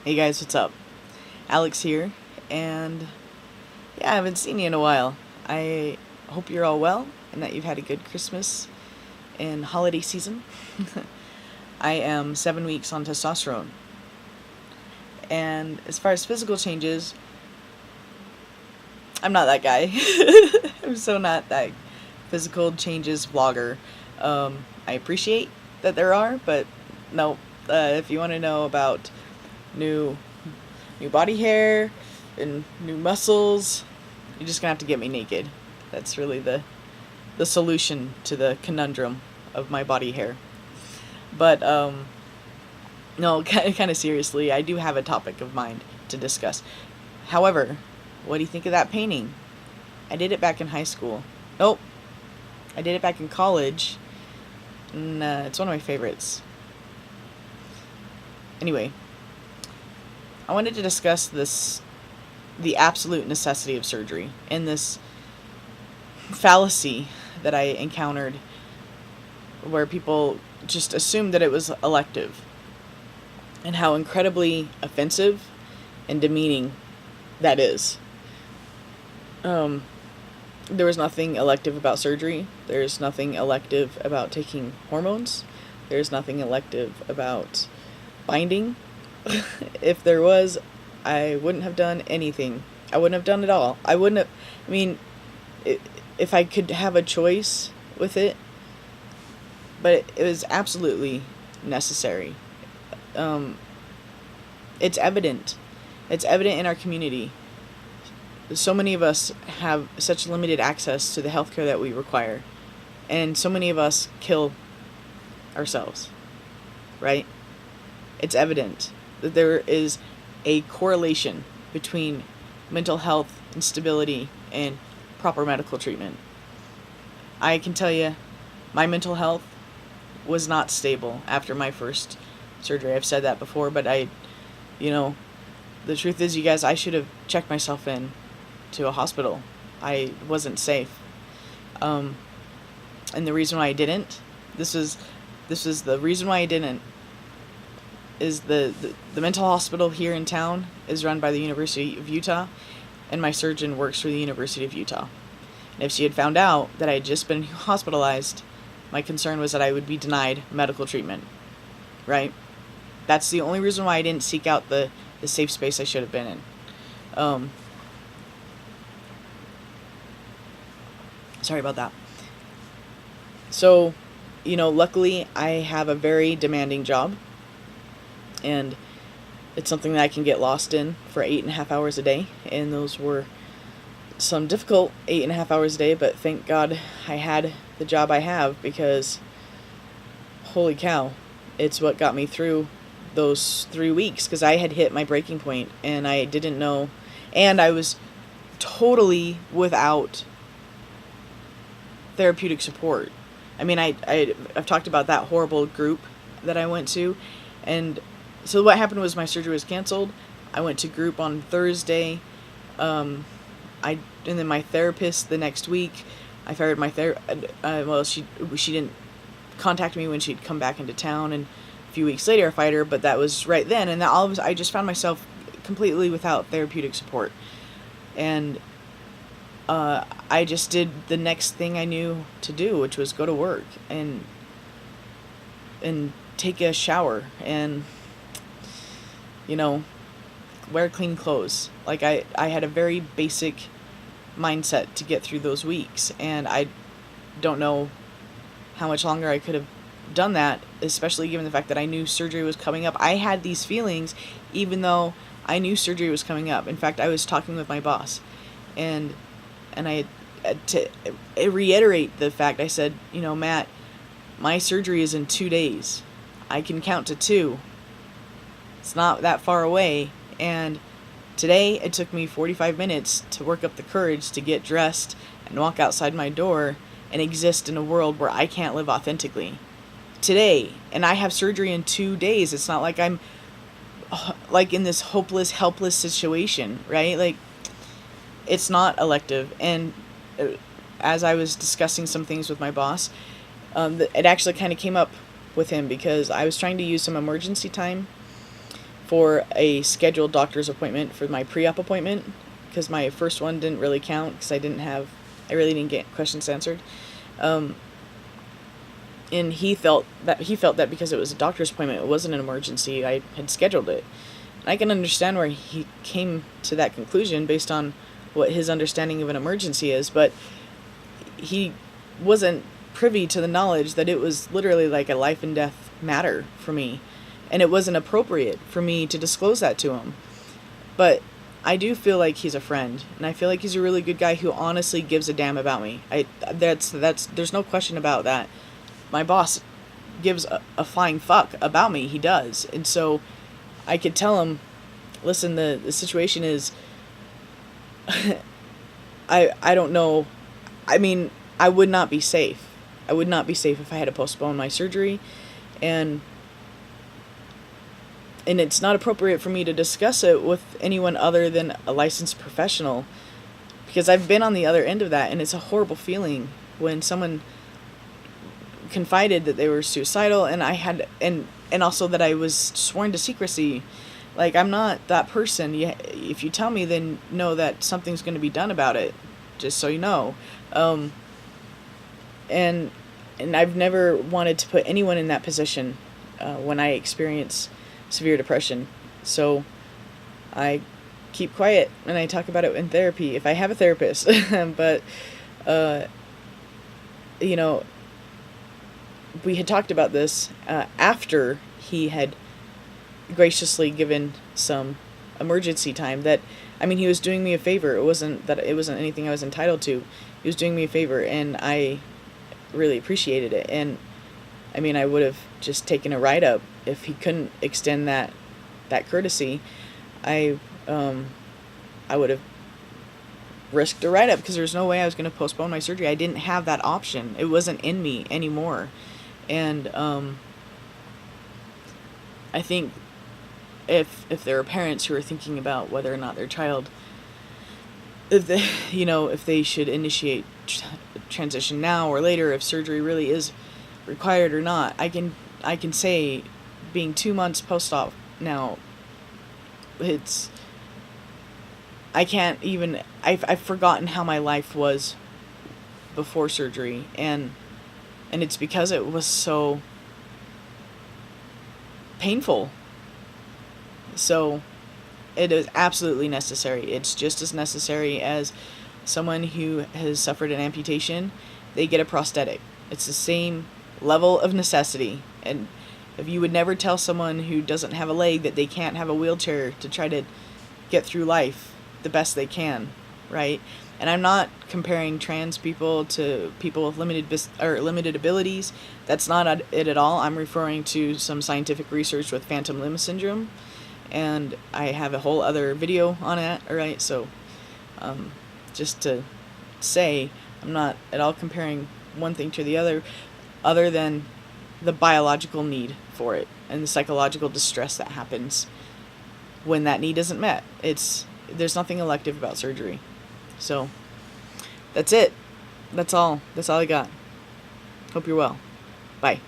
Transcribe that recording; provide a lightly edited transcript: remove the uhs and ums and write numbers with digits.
Hey guys, what's up? Alex here, and yeah, I haven't seen you in a while. I hope you're all well and that you've had a good Christmas and holiday season. I am 7 weeks on testosterone, and as far as physical changes, I'm not that guy. I'm so not that physical changes vlogger. I appreciate that there are, but no. If you want to know about new new body hair and new muscles, you're just gonna have to get me naked. That's really the solution to the conundrum of my body hair. But no, kind of seriously, I do have a topic of mind to discuss. However, what do you think of that painting? I did it back in high school. Nope, I did it back in college, and it's one of my favorites. Anyway, I wanted to discuss the absolute necessity of surgery, and this fallacy that I encountered where people just assumed that it was elective, and how incredibly offensive and demeaning that is. There was nothing elective about surgery. There's nothing elective about taking hormones. There's nothing elective about binding. If there was, I wouldn't have done anything. I wouldn't have done it all. I wouldn't have. I mean, if I could have a choice with it, but it was absolutely necessary. It's evident. It's evident in our community. So many of us have such limited access to the healthcare that we require, and so many of us kill ourselves, right? It's evident that there is a correlation between mental health instability and proper medical treatment. I can tell you, my mental health was not stable after my first surgery. I've said that before, but the truth is, you guys, I should have checked myself in to a hospital. I wasn't safe. And the reason why I didn't, this is the reason why I didn't, is the mental hospital here in town is run by the University of Utah, and my surgeon works for the University of Utah. And if she had found out that I had just been hospitalized, my concern was that I would be denied medical treatment, right? That's the only reason why I didn't seek out the safe space I should have been in. Sorry about that. So, luckily I have a very demanding job, and it's something that I can get lost in for 8.5 hours a day, and those were some difficult 8.5 hours a day, but thank God I had the job I have, because holy cow, it's what got me through those 3 weeks, because I had hit my breaking point and I didn't know, and I was totally without therapeutic support. I mean, I've talked about that horrible group that I went to, and so what happened was my surgery was canceled. I went to group on Thursday. And then my therapist the next week, I fired my she didn't contact me when she'd come back into town, and a few weeks later I fired her, but that was right then, and I just found myself completely without therapeutic support, and I just did the next thing I knew to do, which was go to work and take a shower and wear clean clothes. Like I had a very basic mindset to get through those weeks, and I don't know how much longer I could have done that, especially given the fact that I knew surgery was coming up. I had these feelings even though I knew surgery was coming up. In fact, I was talking with my boss, and I to reiterate the fact, I said, Matt, my surgery is in 2 days. I can count to 2. It's not that far away, and today it took me 45 minutes to work up the courage to get dressed and walk outside my door and exist in a world where I can't live authentically. Today, and I have surgery in 2 days. It's not like I'm like in this hopeless, helpless situation, right? Like, it's not elective. And as I was discussing some things with my boss, it actually kind of came up with him, because I was trying to use some emergency time for a scheduled doctor's appointment for my pre-op appointment, because my first one didn't really count because I really didn't get questions answered. And he felt that because it was a doctor's appointment, it wasn't an emergency, I had scheduled it. And I can understand where he came to that conclusion based on what his understanding of an emergency is, but he wasn't privy to the knowledge that it was literally like a life and death matter for me, and it wasn't appropriate for me to disclose that to him. But I do feel like he's a friend, and I feel like he's a really good guy who honestly gives a damn about me. That's there's no question about that. My boss gives a flying fuck about me. He does. And so I could tell him, listen, the situation is, I don't know. I mean, I would not be safe. I would not be safe if I had to postpone my surgery. And it's not appropriate for me to discuss it with anyone other than a licensed professional, because I've been on the other end of that, and it's a horrible feeling when someone confided that they were suicidal, and I had and also that I was sworn to secrecy. Like, I'm not that person. If you tell me, then know that something's going to be done about it, just so you know. And I've never wanted to put anyone in that position when I experience severe depression. So I keep quiet, and I talk about it in therapy if I have a therapist. But you know, we had talked about this after he had graciously given some emergency time. That, I mean, he was doing me a favor. It wasn't anything I was entitled to. He was doing me a favor, and I really appreciated it. And I mean, I would have just taken a write up if he couldn't extend that courtesy. I would have risked a write up, because there's no way I was going to postpone my surgery. I didn't have that option. It wasn't in me anymore. And I think if there are parents who are thinking about whether or not their child, if they should initiate transition now or later, if surgery really is required or not, I can say, being 2 months post-op now, I've forgotten how my life was before surgery, and it's because it was so painful. So it is absolutely necessary. It's just as necessary as someone who has suffered an amputation, they get a prosthetic. It's the same level of necessity. And if you would never tell someone who doesn't have a leg that they can't have a wheelchair to try to get through life the best they can, right? And I'm not comparing trans people to people with limited abilities. That's not it at all. I'm referring to some scientific research with phantom limb syndrome, and I have a whole other video on it, alright? So, just to say, I'm not at all comparing one thing to the other than the biological need for it and the psychological distress that happens when that need isn't met. There's nothing elective about surgery. So, that's it. That's all I got. Hope you're well. Bye.